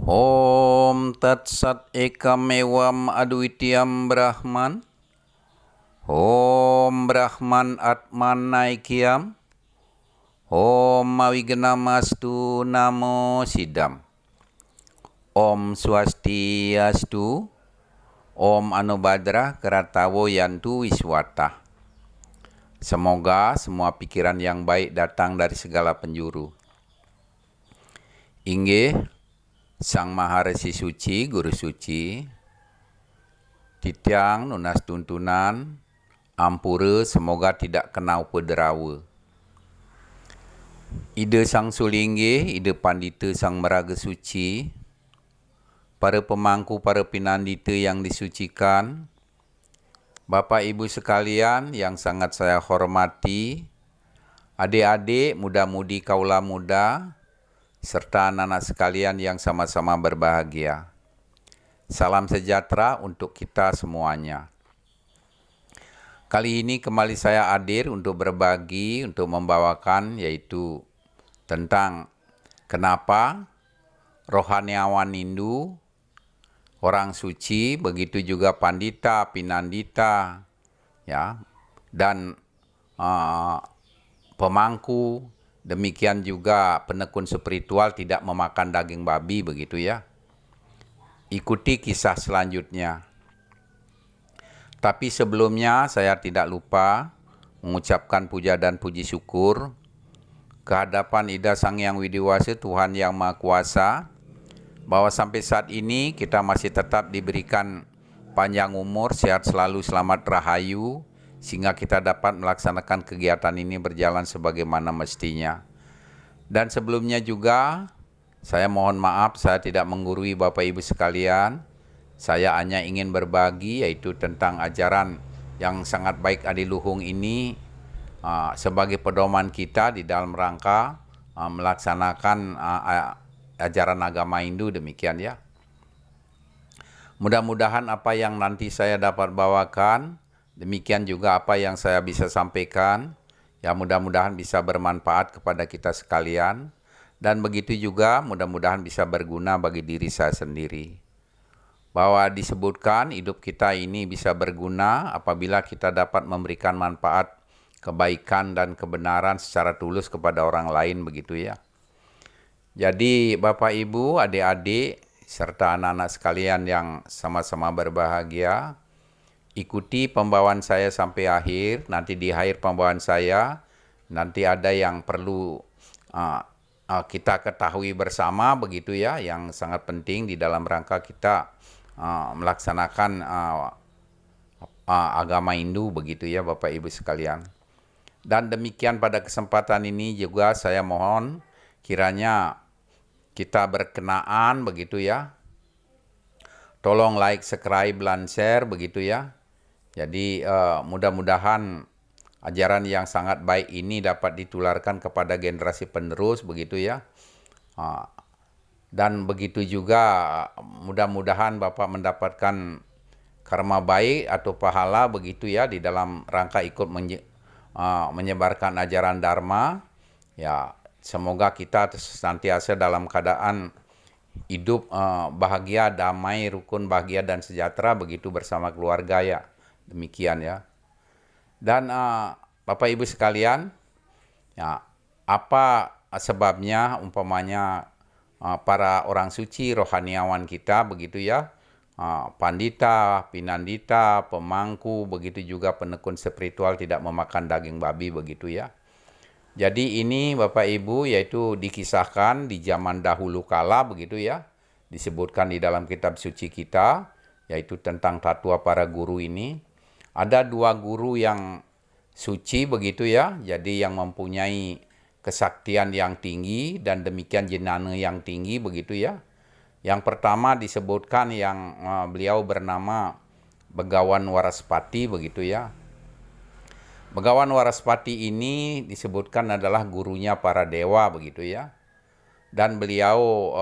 Om Tat Sat Ekam Evam Advitiyam Brahman. Om Brahman Atman Naikyam. Om Mawignamastu Namo Sidam. Om Swastiastu. Om Anubhadra Karatawo Yantu Wiswata. Semoga semua pikiran yang baik datang dari segala penjuru. Inggih Sang Maharesi Suci, Guru Suci, titiang nunas tuntunan, ampura semoga tidak kena upederawa. Ida Sang Sulingge, Ida Pandita Sang Meraga Suci, para pemangku, para pinandita yang disucikan, Bapak Ibu sekalian yang sangat saya hormati, adik-adik, muda-mudi kaula muda, serta anak-anak sekalian yang sama-sama berbahagia. Salam sejahtera untuk kita semuanya. Kali ini kembali saya hadir untuk berbagi, untuk membawakan yaitu tentang kenapa rohaniawan Hindu, orang suci, begitu juga pandita, pinandita, ya, dan pemangku, demikian juga penekun spiritual tidak memakan daging babi, begitu ya. Ikuti kisah selanjutnya. Tapi sebelumnya saya tidak lupa mengucapkan puja dan puji syukur kehadapan Ida Sang Hyang Widiwasa, Tuhan Yang Maha Kuasa, bahwa sampai saat ini kita masih tetap diberikan panjang umur, sehat selalu, selamat rahayu, sehingga kita dapat melaksanakan kegiatan ini berjalan sebagaimana mestinya. Dan sebelumnya juga saya mohon maaf saya tidak menggurui Bapak Ibu sekalian. Saya hanya ingin berbagi yaitu tentang ajaran yang sangat baik adiluhung ini sebagai pedoman kita di dalam rangka melaksanakan ajaran agama Hindu, demikian ya. Mudah-mudahan apa yang nanti saya dapat bawakan, demikian juga apa yang saya bisa sampaikan, ya mudah-mudahan bisa bermanfaat kepada kita sekalian, dan begitu juga mudah-mudahan bisa berguna bagi diri saya sendiri. Bahwa disebutkan hidup kita ini bisa berguna apabila kita dapat memberikan manfaat, kebaikan dan kebenaran secara tulus kepada orang lain, begitu ya. Jadi Bapak Ibu, adik-adik, serta anak-anak sekalian yang sama-sama berbahagia, ikuti pembawaan saya sampai akhir. Nanti di akhir pembawaan saya, nanti ada yang perlu kita ketahui bersama, begitu ya, yang sangat penting di dalam rangka kita melaksanakan agama Hindu, begitu ya Bapak Ibu sekalian. Dan demikian pada kesempatan ini juga saya mohon kiranya kita berkenaan, begitu ya. Tolong like, subscribe, dan share, begitu ya. Jadi mudah-mudahan ajaran yang sangat baik ini dapat ditularkan kepada generasi penerus, begitu ya. Dan begitu juga mudah-mudahan Bapak mendapatkan karma baik atau pahala, begitu ya, di dalam rangka ikut menyebarkan ajaran Dharma. Ya, semoga kita senantiasa dalam keadaan hidup bahagia, damai, rukun, bahagia dan sejahtera, begitu bersama keluarga ya. Demikian ya. Dan Bapak Ibu sekalian, ya, apa sebabnya umpamanya para orang suci, rohaniawan kita, begitu ya, pandita, pinandita, pemangku, begitu juga penekun spiritual tidak memakan daging babi, begitu ya. Jadi ini Bapak Ibu yaitu dikisahkan di zaman dahulu kala, begitu ya, disebutkan di dalam kitab suci kita, yaitu tentang tatua para guru ini. Ada dua guru yang suci, begitu ya, jadi yang mempunyai kesaktian yang tinggi dan demikian jenana yang tinggi, begitu ya. Yang pertama disebutkan yang beliau bernama Begawan Waraspati, begitu ya. Begawan Waraspati ini disebutkan adalah gurunya para dewa, begitu ya. Dan beliau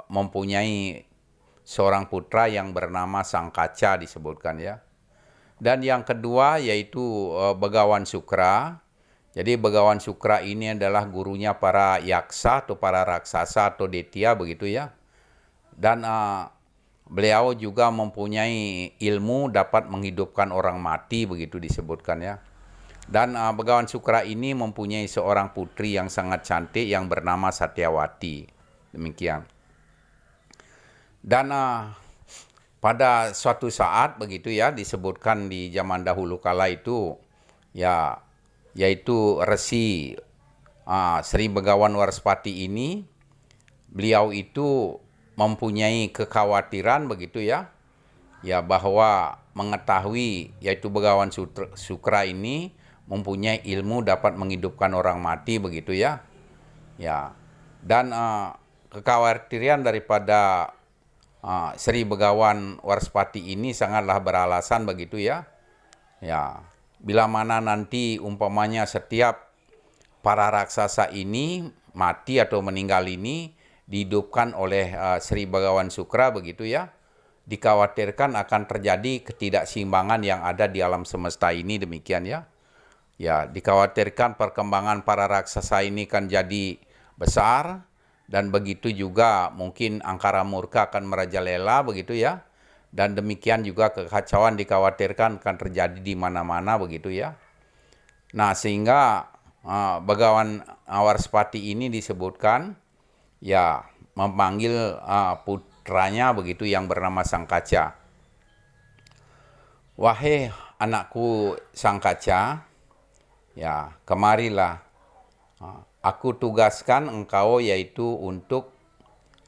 mempunyai seorang putra yang bernama Sangkaca, disebutkan ya. Dan yang kedua yaitu Begawan Sukra. Jadi Begawan Sukra ini adalah gurunya para yaksa atau para raksasa atau detya, begitu ya. Dan beliau juga mempunyai ilmu dapat menghidupkan orang mati, begitu disebutkan ya. Dan Begawan Sukra ini mempunyai seorang putri yang sangat cantik yang bernama Satyawati. Demikian. Dan pada suatu saat begitu ya, disebutkan di zaman dahulu kala itu ya, yaitu Resi Sri Begawan Waraspati ini, beliau itu mempunyai kekhawatiran begitu ya, ya bahwa mengetahui yaitu Begawan Sukra ini mempunyai ilmu dapat menghidupkan orang mati begitu ya. Ya. Dan kekhawatiran daripada Sri Begawan Waraspati ini sangatlah beralasan begitu ya. Ya, bila mana nanti umpamanya setiap para raksasa ini mati atau meninggal ini dihidupkan oleh Sri Begawan Sukra begitu ya, dikhawatirkan akan terjadi ketidakseimbangan yang ada di alam semesta ini, demikian ya. Ya, dikhawatirkan perkembangan para raksasa ini kan jadi besar, dan begitu juga mungkin angkara murka akan merajalela begitu ya. Dan demikian juga kekacauan dikhawatirkan akan terjadi di mana-mana begitu ya. Nah, sehingga Begawan Waraspati ini disebutkan ya memanggil putranya begitu yang bernama Sangkaca. Wahai anakku Sangkaca, ya kemarilah, aku tugaskan engkau yaitu untuk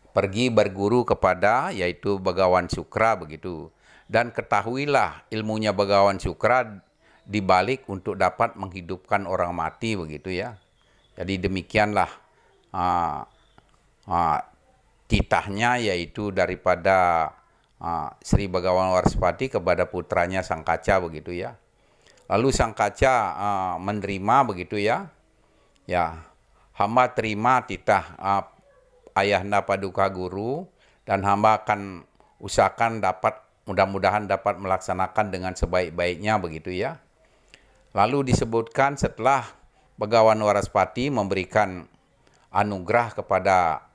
pergi berguru kepada yaitu Begawan Sukra begitu. Dan ketahuilah ilmunya Begawan Sukra dibalik untuk dapat menghidupkan orang mati begitu ya. Jadi demikianlah titahnya yaitu daripada Sri Begawan Waraspati kepada putranya Sangkaca begitu ya. Lalu Sangkaca menerima begitu ya. Ya, hamba terima titah Ayahanda Paduka Guru, dan hamba akan usahakan mudah-mudahan dapat melaksanakan dengan sebaik-baiknya begitu ya. Lalu disebutkan setelah Begawan Waraspati memberikan anugerah kepada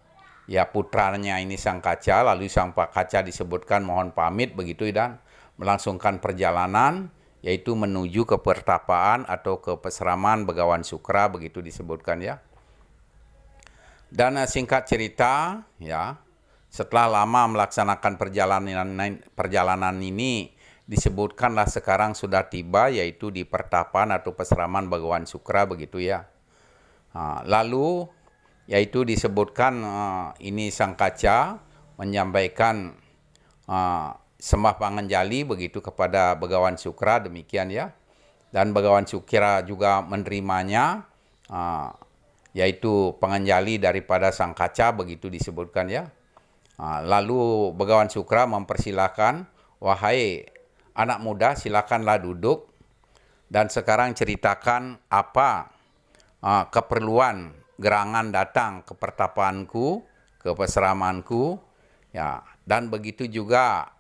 ya putranya ini Sangkaca, lalu Sangkaca disebutkan mohon pamit begitu dan melangsungkan perjalanan yaitu menuju ke pertapaan atau ke peseraman Begawan Sukra begitu disebutkan ya. Dan singkat cerita ya, setelah lama melaksanakan perjalanan ini, disebutkanlah sekarang sudah tiba yaitu di pertapaan atau peseraman Begawan Sukra begitu ya. Lalu yaitu disebutkan ini Sangkaca menyampaikan sembah panganjali begitu kepada Begawan Sukra, demikian ya. Dan Begawan Sukra juga menerimanya, yaitu panganjali daripada Sangkaca begitu disebutkan ya. Lalu Begawan Sukra mempersilahkan, wahai anak muda silakanlah duduk dan sekarang ceritakan apa keperluan gerangan datang ke pertapaanku, ke peseramanku ya. Dan begitu juga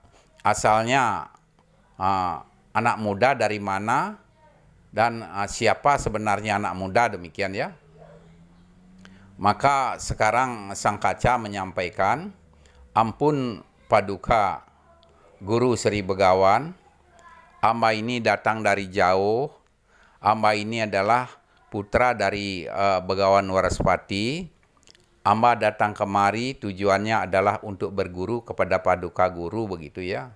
asalnya anak muda dari mana dan siapa sebenarnya anak muda, demikian ya. Maka sekarang Sangkaca menyampaikan, ampun Paduka Guru Sri Begawan, hamba ini datang dari jauh, hamba ini adalah putra dari Begawan Waraspati, hamba datang kemari tujuannya adalah untuk berguru kepada Paduka Guru begitu ya.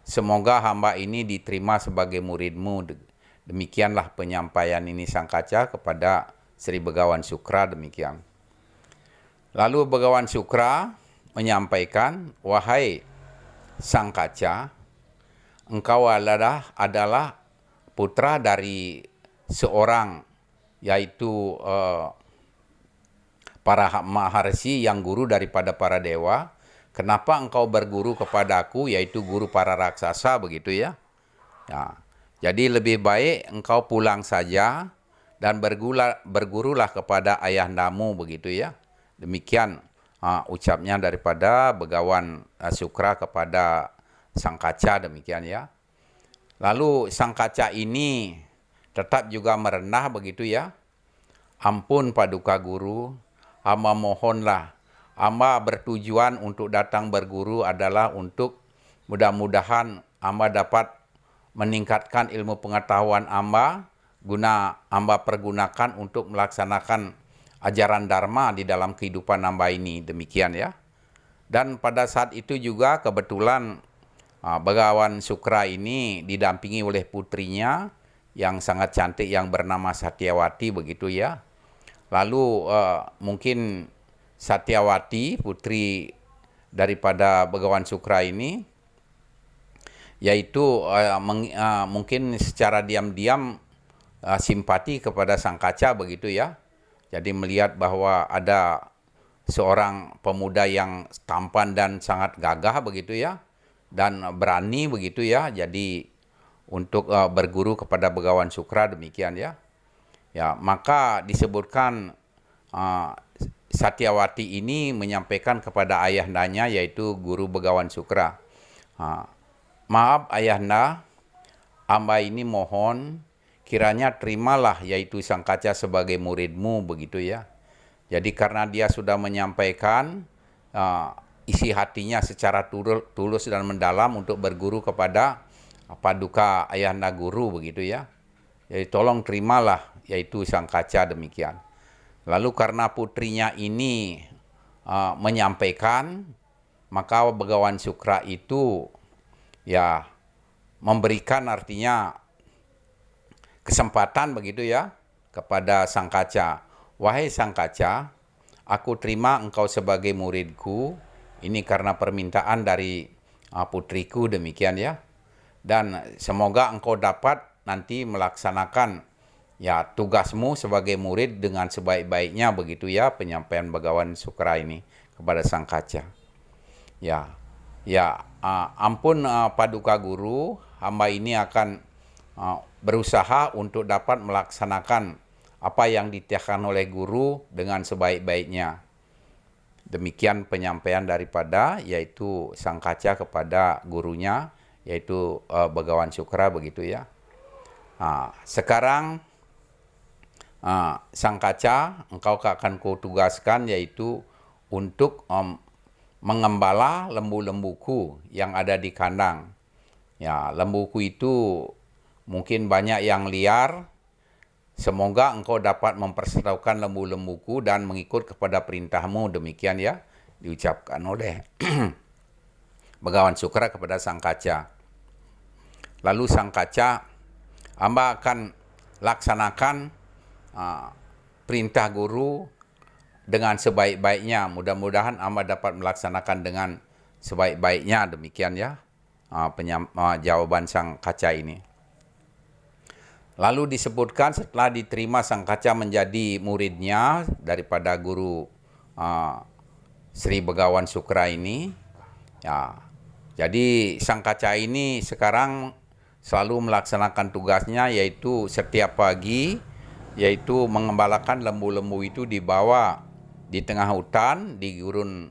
Semoga hamba ini diterima sebagai muridmu. Demikianlah penyampaian ini Sangkaca kepada Sri Begawan Sukra, demikian. Lalu Begawan Sukra menyampaikan, wahai Sangkaca, engkau adalah putra dari seorang yaitu para maharsi yang guru daripada para dewa. Kenapa engkau berguru kepadaku yaitu guru para raksasa begitu ya. Ya. Jadi lebih baik engkau pulang saja dan bergurulah kepada ayahandamu begitu ya. Demikian ucapnya daripada Begawan Sukra kepada Sangkaca, demikian ya. Lalu Sangkaca ini tetap juga merendah begitu ya. Ampun Paduka Guru, hamba mohonlah Amba bertujuan untuk datang berguru adalah untuk mudah-mudahan Amba dapat meningkatkan ilmu pengetahuan Amba, guna Amba pergunakan untuk melaksanakan ajaran Dharma di dalam kehidupan Amba ini. Demikian ya. Dan pada saat itu juga kebetulan Begawan Sukra ini didampingi oleh putrinya yang sangat cantik yang bernama Satyawati, begitu ya. Lalu mungkin Satyawati, putri daripada Begawan Sukra ini, yaitu mungkin secara diam-diam simpati kepada Sang Kaca, begitu ya. Jadi melihat bahwa ada seorang pemuda yang tampan dan sangat gagah, begitu ya, dan berani, begitu ya. Jadi untuk berguru kepada Begawan Sukra, demikian ya. Ya, maka disebutkan Satyawati ini menyampaikan kepada ayahandanya, yaitu guru Begawan Sukra, maaf ayahanda, Amba ini mohon kiranya terimalah yaitu Sang Kaca sebagai muridmu, begitu ya. Jadi karena dia sudah menyampaikan isi hatinya secara tulus dan mendalam untuk berguru kepada Paduka Ayahanda Guru, begitu ya. Jadi tolong terimalah yaitu Sang Kaca, demikian. Lalu karena putrinya ini menyampaikan, maka Begawan Sukra itu ya memberikan artinya kesempatan, begitu ya, kepada Sang Kaca. Wahai Sang Kaca, aku terima engkau sebagai muridku, ini karena permintaan dari putriku, demikian ya. Dan semoga engkau dapat nanti melaksanakan ya tugasmu sebagai murid dengan sebaik-baiknya, begitu ya, penyampaian Begawan Sukra ini kepada Sang Kaca. Ampun Paduka Guru, hamba ini akan berusaha untuk dapat melaksanakan apa yang dititahkan oleh guru dengan sebaik-baiknya. Demikian penyampaian daripada yaitu Sang Kaca kepada gurunya, yaitu Begawan Sukra, begitu ya. Sekarang Sang Kaca, engkau akan kutugaskan yaitu untuk mengembala lembu-lembuku yang ada di kandang. Ya, lembuku itu mungkin banyak yang liar. Semoga engkau dapat mempersertakan lembu-lembuku dan mengikut kepada perintahmu, demikian ya, diucapkan oleh Begawan Sukra kepada Sang Kaca. Lalu Sang Kaca, hamba akan laksanakan perintah guru dengan sebaik-baiknya. Mudah-mudahan hamba dapat melaksanakan dengan sebaik-baiknya, demikian ya jawaban Sang Kaca ini. Lalu disebutkan setelah diterima Sang Kaca menjadi muridnya daripada guru Sri Begawan Sukra ini, ya, jadi Sang Kaca ini sekarang selalu melaksanakan tugasnya, yaitu setiap pagi, yaitu mengembalakan lembu-lembu itu dibawa di tengah hutan, di gurun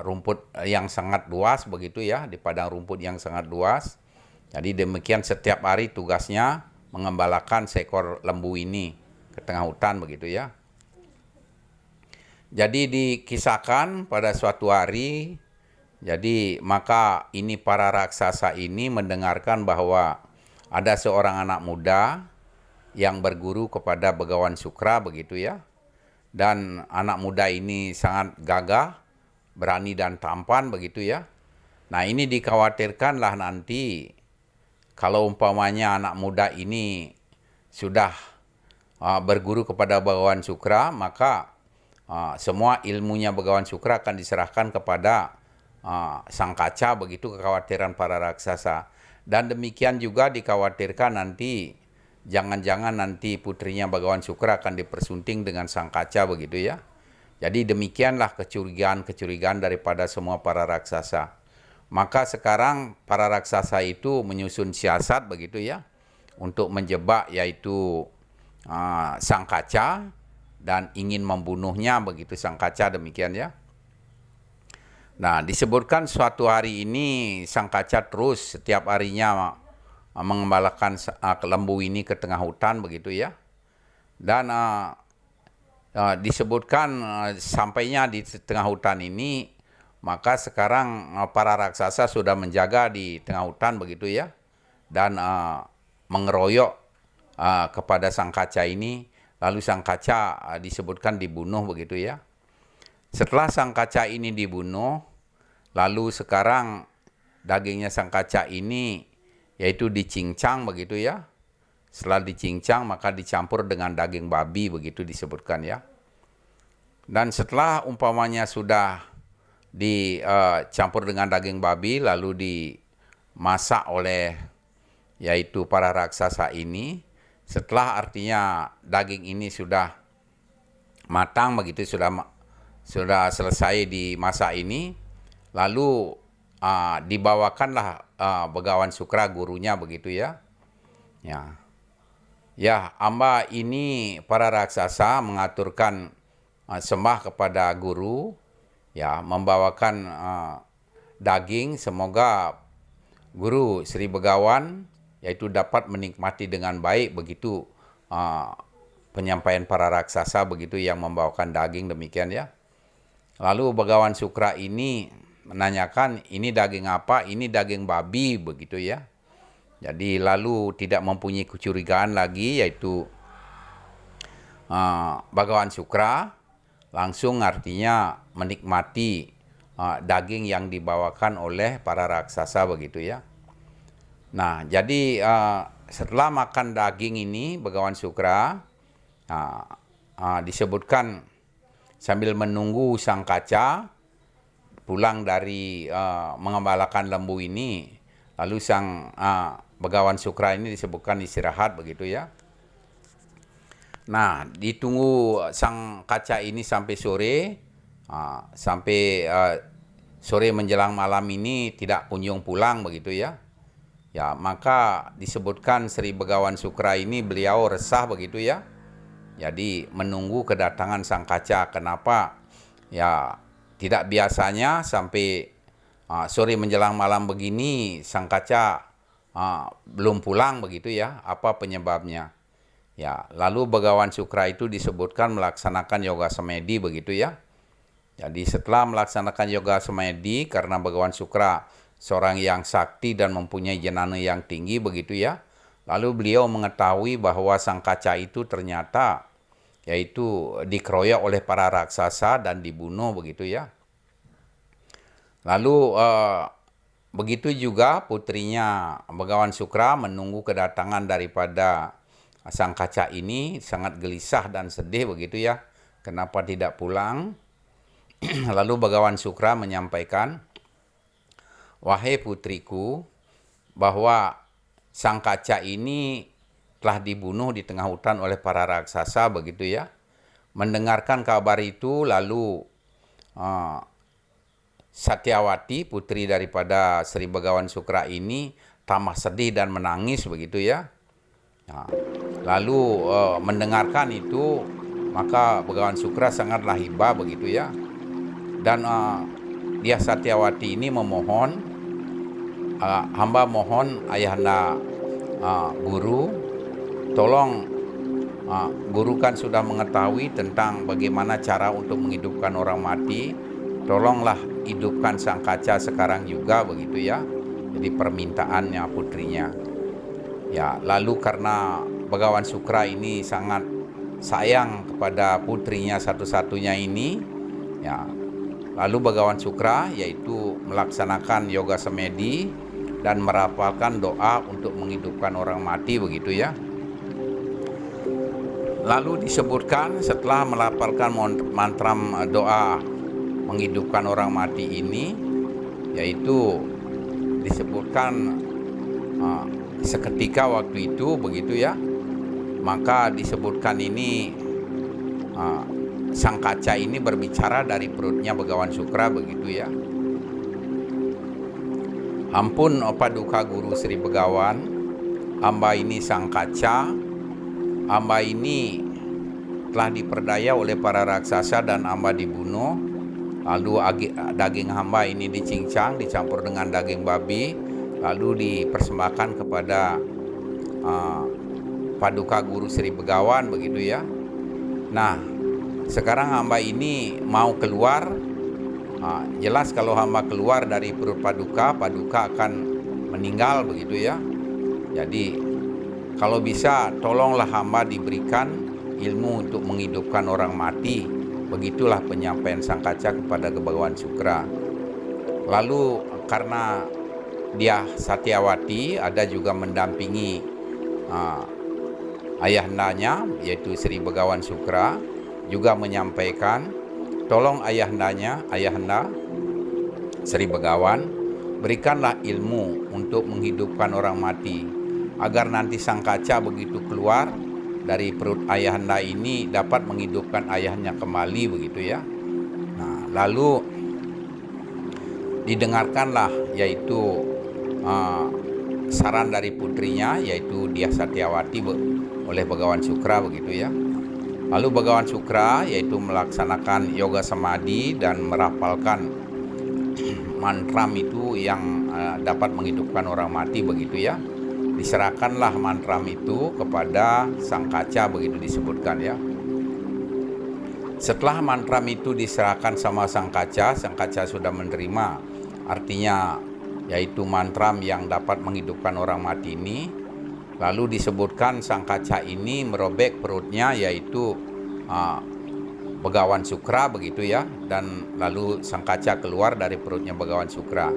rumput yang sangat luas, begitu ya, di padang rumput yang sangat luas. Jadi demikian setiap hari tugasnya mengembalakan seekor lembu ini ke tengah hutan, begitu ya. Jadi dikisahkan pada suatu hari, jadi maka ini para raksasa ini mendengarkan bahwa ada seorang anak muda yang berguru kepada Begawan Sukra, begitu ya. Dan anak muda ini sangat gagah, berani dan tampan, begitu ya. Nah, ini dikhawatirkanlah nanti kalau umpamanya anak muda ini sudah berguru kepada Begawan Sukra, maka semua ilmunya Begawan Sukra akan diserahkan kepada Sang Kaca, begitu kekhawatiran para raksasa. Dan demikian juga dikhawatirkan nanti jangan-jangan nanti putrinya Begawan Sukra akan dipersunting dengan Sang Kaca, begitu ya. Jadi demikianlah kecurigaan-kecurigaan daripada semua para raksasa. Maka sekarang para raksasa itu menyusun siasat, begitu ya, untuk menjebak yaitu Sang Kaca dan ingin membunuhnya, begitu Sang Kaca, demikian ya. Nah, disebutkan suatu hari ini Sang Kaca terus setiap harinya mengembalakan lembu ini ke tengah hutan, begitu ya. Dan disebutkan sampainya di tengah hutan ini, maka sekarang para raksasa sudah menjaga di tengah hutan begitu ya, dan mengeroyok kepada sang kaca ini, lalu sang kaca disebutkan dibunuh begitu ya. Setelah sang kaca ini dibunuh, lalu sekarang dagingnya sang kaca ini yaitu dicincang begitu ya. Setelah dicincang maka dicampur dengan daging babi begitu disebutkan ya. Dan setelah umpamanya sudah dicampur dengan daging babi lalu dimasak oleh yaitu para raksasa ini, setelah artinya daging ini sudah matang begitu, sudah selesai dimasak ini, lalu dibawakanlah Begawan Sukra gurunya begitu ya. Ya, amba ini para raksasa mengaturkan sembah kepada guru, ya, membawakan daging, semoga guru Sri Begawan yaitu dapat menikmati dengan baik begitu penyampaian para raksasa begitu yang membawakan daging demikian ya. Lalu Begawan Sukra ini menanyakan, ini daging apa? Ini daging babi begitu ya. Jadi lalu tidak mempunyai kecurigaan lagi yaitu Begawan Sukra langsung artinya menikmati daging yang dibawakan oleh para raksasa begitu ya. Nah, jadi setelah makan daging ini Begawan Sukra disebutkan sambil menunggu sang kaca pulang dari mengembalakan lembu ini, lalu sang Begawan Sukra ini disebutkan istirahat begitu ya. Nah, ditunggu sang kaca ini sampai sore, sampai sore menjelang malam ini tidak kunjung pulang begitu ya. Ya, maka disebutkan Sri Begawan Sukra ini beliau resah begitu ya. Jadi menunggu kedatangan sang kaca. Kenapa? Ya, tidak biasanya sampai sore menjelang malam begini sang kaca belum pulang begitu ya. Apa penyebabnya? Ya, lalu Begawan Sukra itu disebutkan melaksanakan yoga semedi begitu ya. Jadi setelah melaksanakan yoga semedi, karena Begawan Sukra seorang yang sakti dan mempunyai jenana yang tinggi begitu ya. Lalu beliau mengetahui bahwa sang kaca itu ternyata yaitu dikeroyok oleh para raksasa dan dibunuh begitu ya. Lalu begitu juga putrinya Begawan Sukra menunggu kedatangan daripada sang kaca ini, sangat gelisah dan sedih begitu ya. Kenapa tidak pulang? Lalu Begawan Sukra menyampaikan, wahai putriku, bahwa sang kaca ini telah dibunuh di tengah hutan oleh para raksasa begitu ya. Mendengarkan kabar itu lalu Satyawati, putri daripada Sri Begawan Sukra ini tambah sedih dan menangis begitu ya. Nah, lalu mendengarkan itu maka Begawan Sukra sangatlah hibah begitu ya. Dan dia Satyawati ini memohon, hamba mohon ayahanda guru, tolong guru kan sudah mengetahui tentang bagaimana cara untuk menghidupkan orang mati, tolonglah hidupkan sang kaca sekarang juga begitu ya. Jadi permintaannya putrinya. Ya, lalu karena Begawan Sukra ini sangat sayang kepada putrinya satu-satunya ini, ya, lalu Begawan Sukra yaitu melaksanakan yoga semedi dan merapalkan doa untuk menghidupkan orang mati begitu ya. Lalu disebutkan setelah melafalkan mantra doa menghidupkan orang mati ini, yaitu disebutkan seketika waktu itu begitu ya, maka disebutkan ini sang kaca ini berbicara dari perutnya Begawan Sukra begitu ya. Ampun Paduka Guru Sri Begawan, amba ini sang kaca, amba ini telah diperdaya oleh para raksasa dan amba dibunuh. Lalu daging hamba ini dicincang, dicampur dengan daging babi, lalu dipersembahkan kepada Paduka Guru Sri Begawan begitu ya. Nah, sekarang hamba ini mau keluar. Jelas kalau hamba keluar dari perut Paduka, Paduka akan meninggal begitu ya. Jadi kalau bisa tolonglah hamba diberikan ilmu untuk menghidupkan orang mati. Begitulah penyampaian Sang Kaca kepada Begawan Sukra. Lalu karena dia Satyawati, ada juga mendampingi ayahandanya yaitu Sri Begawan Sukra, juga menyampaikan, tolong ayahanda Sri Begawan, berikanlah ilmu untuk menghidupkan orang mati, agar nanti Sang Kaca begitu keluar dari perut ayahanda ini dapat menghidupkan ayahnya kembali begitu ya. Nah, lalu didengarkanlah yaitu saran dari putrinya yaitu Dyah Satyawati oleh Begawan Sukra begitu ya. Lalu Begawan Sukra yaitu melaksanakan yoga samadhi dan merapalkan mantra itu yang dapat menghidupkan orang mati begitu ya. Diserahkanlah mantra itu kepada Sang Kaca begitu disebutkan ya. Setelah mantra itu diserahkan sama Sang Kaca sudah menerima, artinya yaitu mantra yang dapat menghidupkan orang mati ini. Lalu disebutkan Sang Kaca ini merobek perutnya yaitu Begawan Sukra begitu ya, dan lalu Sang Kaca keluar dari perutnya Begawan Sukra.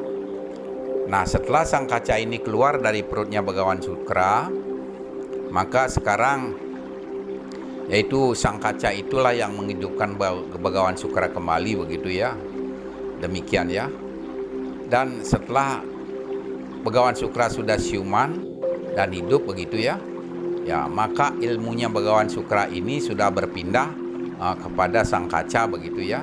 Nah, setelah Sang Kaca ini keluar dari perutnya Begawan Sukra, maka sekarang yaitu Sang Kaca itulah yang menghidupkan Begawan Sukra kembali begitu ya. Demikian ya. Dan setelah Begawan Sukra sudah siuman dan hidup begitu ya, ya maka ilmunya Begawan Sukra ini sudah berpindah kepada Sang Kaca begitu ya.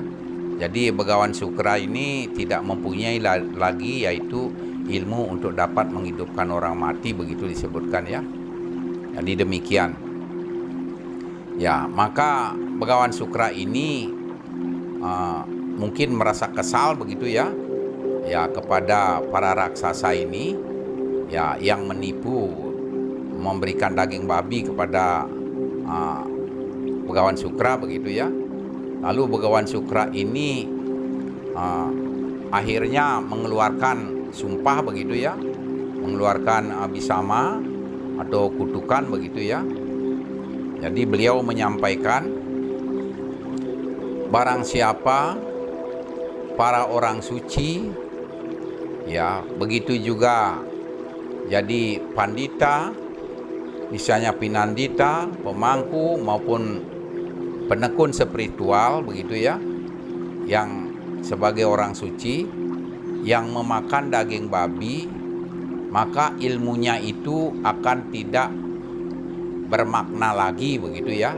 Jadi Begawan Sukra ini tidak mempunyai lagi yaitu ilmu untuk dapat menghidupkan orang mati begitu disebutkan ya. Jadi demikian. Ya, maka Begawan Sukra ini mungkin merasa kesal begitu ya. Ya, kepada para raksasa ini ya yang menipu memberikan daging babi kepada Begawan Sukra begitu ya. Lalu Begawan Sukra ini akhirnya mengeluarkan sumpah begitu ya, mengeluarkan abisama atau kutukan begitu ya. Jadi beliau menyampaikan, barang siapa para orang suci ya, begitu juga jadi pandita, misalnya pinandita, pemangku maupun penekun spiritual begitu ya, yang sebagai orang suci yang memakan daging babi, maka ilmunya itu akan tidak bermakna lagi begitu ya,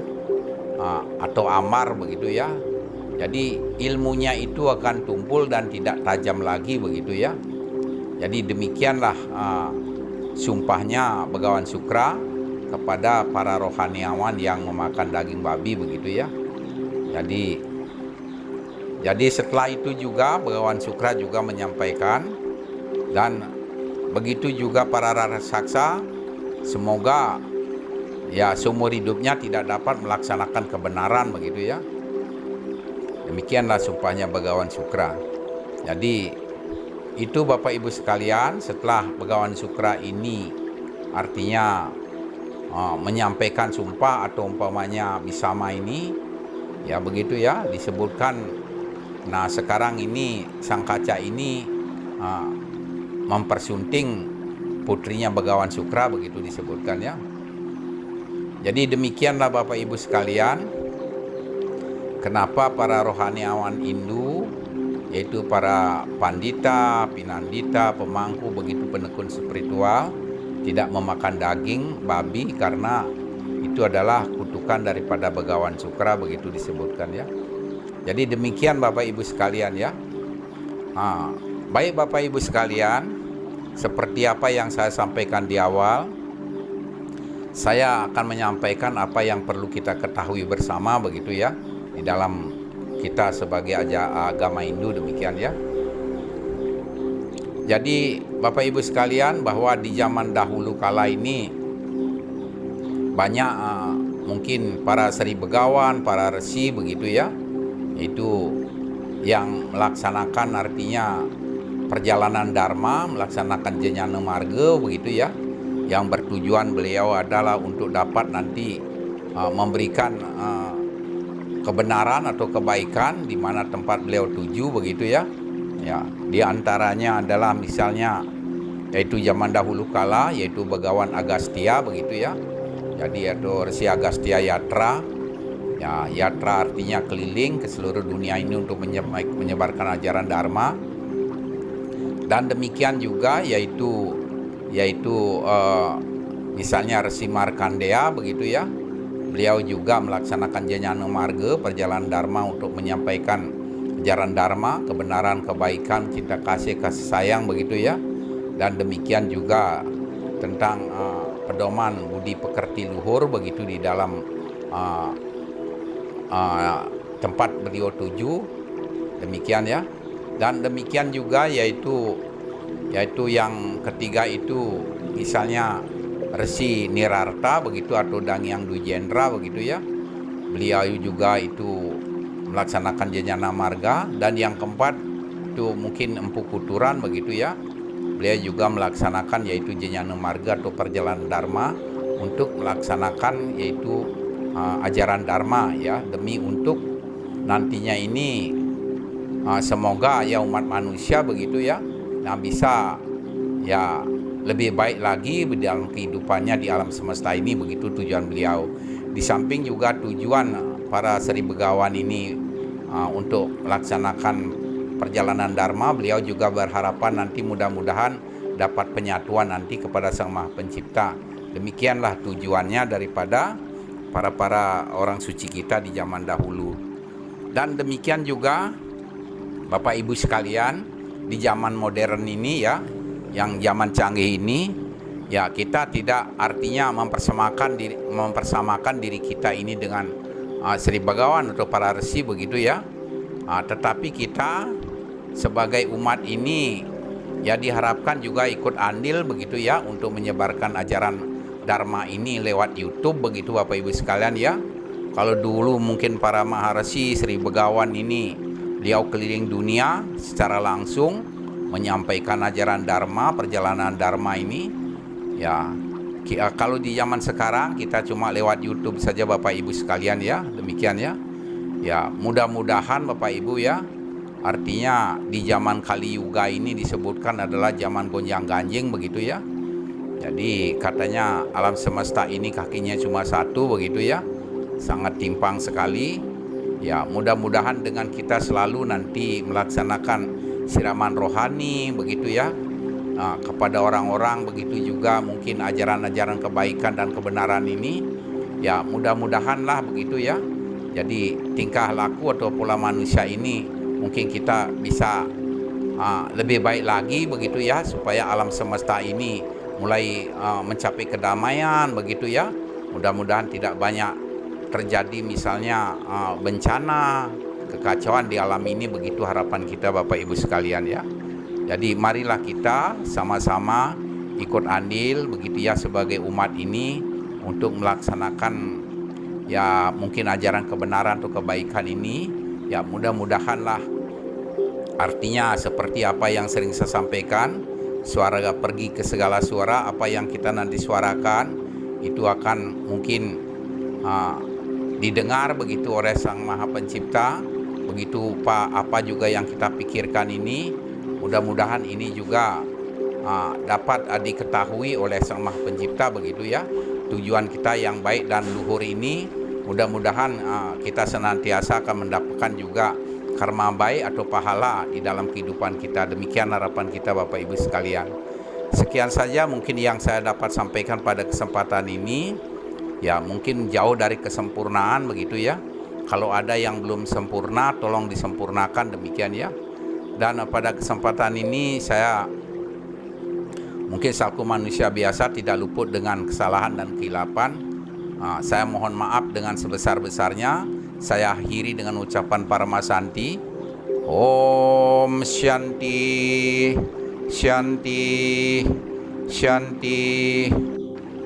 atau amar begitu ya. Jadi ilmunya itu akan tumpul dan tidak tajam lagi begitu ya. Jadi demikianlah sumpahnya Begawan Sukra kepada para rohaniawan yang memakan daging babi begitu ya. Jadi setelah itu juga Begawan Sukra juga menyampaikan, dan begitu juga para raksasa, semoga ya seumur hidupnya tidak dapat melaksanakan kebenaran begitu ya. Demikianlah sumpahnya Begawan Sukra. Jadi itu Bapak Ibu sekalian, setelah Begawan Sukra ini artinya menyampaikan sumpah atau umpamanya bisama ini ya begitu ya disebutkan. Nah, sekarang ini Sang Kaca ini mempersunting putrinya Begawan Sukra begitu disebutkan ya. Jadi demikianlah Bapak Ibu sekalian, kenapa para rohaniawan Hindu yaitu para pandita, pinandita, pemangku begitu penekun spiritual tidak memakan daging babi, karena itu adalah kutukan daripada Begawan Sukra begitu disebutkan ya. Jadi demikian Bapak Ibu sekalian ya. Baik Bapak Ibu sekalian, seperti apa yang saya sampaikan di awal, saya akan menyampaikan apa yang perlu kita ketahui bersama begitu ya, di dalam kita sebagai agama Hindu demikian ya. Jadi Bapak Ibu sekalian, bahwa di zaman dahulu kala ini banyak mungkin para Sri Begawan, para resi begitu ya, itu yang melaksanakan artinya perjalanan dharma, melaksanakan Jnana Marga begitu ya, yang bertujuan beliau adalah untuk dapat nanti memberikan kebenaran atau kebaikan di mana tempat beliau tuju begitu ya. Ya, di antaranya adalah misalnya yaitu zaman dahulu kala yaitu Begawan Agastya begitu ya. Jadi itu Resi Agastya Yatra. Ya, yatra artinya keliling ke seluruh dunia ini untuk menyebarkan ajaran Dharma. Dan demikian juga yaitu misalnya Resi Markandeya begitu ya. Beliau juga melaksanakan Jnana Marga, perjalanan Dharma untuk menyampaikan ajaran Dharma, kebenaran, kebaikan, cinta kasih, kasih sayang begitu ya. Dan demikian juga tentang pedoman budi pekerti luhur begitu di dalam tempat beliau tuju, demikian ya. Dan demikian juga yaitu yang ketiga itu misalnya Resi Nirarta begitu atau Dangyang Dujendra begitu ya. Beliau juga itu melaksanakan Jnana Marga. Dan yang keempat itu mungkin Empu Kuturan begitu ya. Beliau juga melaksanakan yaitu Jnana Marga atau perjalanan Dharma untuk melaksanakan yaitu ajaran Dharma ya, demi untuk nantinya ini semoga ya umat manusia begitu ya, nah bisa ya lebih baik lagi di dalam kehidupannya di alam semesta ini begitu tujuan beliau. Di samping juga tujuan para Sri Begawan ini untuk melaksanakan perjalanan Dharma, beliau juga berharapan nanti mudah-mudahan dapat penyatuan nanti kepada Sang Maha Pencipta. Demikianlah tujuannya daripada para orang suci kita di zaman dahulu. Dan demikian juga Bapak Ibu sekalian, di zaman modern ini ya, yang zaman canggih ini ya, kita tidak artinya mempersamakan diri kita ini dengan Sri Begawan atau para resi begitu ya. Tetapi kita sebagai umat ini ya diharapkan juga ikut andil begitu ya untuk menyebarkan ajaran Dharma ini lewat YouTube begitu Bapak Ibu sekalian ya. Kalau dulu mungkin para maharesi Sri Begawan ini beliau keliling dunia secara langsung menyampaikan ajaran Dharma, perjalanan Dharma ini ya. Kalau di zaman sekarang kita cuma lewat YouTube saja Bapak Ibu sekalian ya. Demikian ya. Ya, mudah-mudahan Bapak Ibu ya, artinya di zaman Kali Yuga ini disebutkan adalah zaman gonjang-ganjing begitu ya. Jadi katanya alam semesta ini kakinya cuma satu begitu ya, sangat timpang sekali. Ya, mudah-mudahan dengan kita selalu nanti melaksanakan siraman rohani begitu ya, kepada orang-orang begitu juga mungkin ajaran-ajaran kebaikan dan kebenaran ini ya, mudah-mudahanlah begitu ya. Jadi tingkah laku atau pola manusia ini mungkin kita bisa lebih baik lagi begitu ya, supaya alam semesta ini mulai mencapai kedamaian begitu ya. Mudah-mudahan tidak banyak terjadi misalnya bencana, kekacauan di alam ini begitu harapan kita Bapak Ibu sekalian ya. Jadi marilah kita sama-sama ikut andil begitu ya sebagai umat ini untuk melaksanakan ya mungkin ajaran kebenaran atau kebaikan ini ya. Mudah-mudahanlah artinya seperti apa yang sering saya sampaikan, suara pergi ke segala suara, apa yang kita nanti suarakan itu akan mungkin didengar begitu oleh Sang Maha Pencipta. Begitu apa juga yang kita pikirkan ini, mudah-mudahan ini juga dapat diketahui oleh Sang Maha Pencipta begitu ya. Tujuan kita yang baik dan luhur ini mudah-mudahan kita senantiasa akan mendapatkan juga karma baik atau pahala di dalam kehidupan kita. Demikian harapan kita Bapak Ibu sekalian. Sekian saja mungkin yang saya dapat sampaikan pada kesempatan ini. Ya, mungkin jauh dari kesempurnaan begitu ya. Kalau ada yang belum sempurna tolong disempurnakan, demikian ya. Dan pada kesempatan ini saya mungkin selaku manusia biasa tidak luput dengan kesalahan dan kehilapan. Saya mohon maaf dengan sebesar-besarnya. Saya akhiri dengan ucapan Paramasanti. Om Shanti, Shanti, Shanti.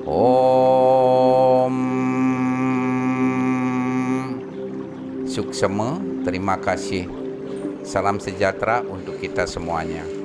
Om Suksema, terima kasih. Salam sejahtera untuk kita semuanya.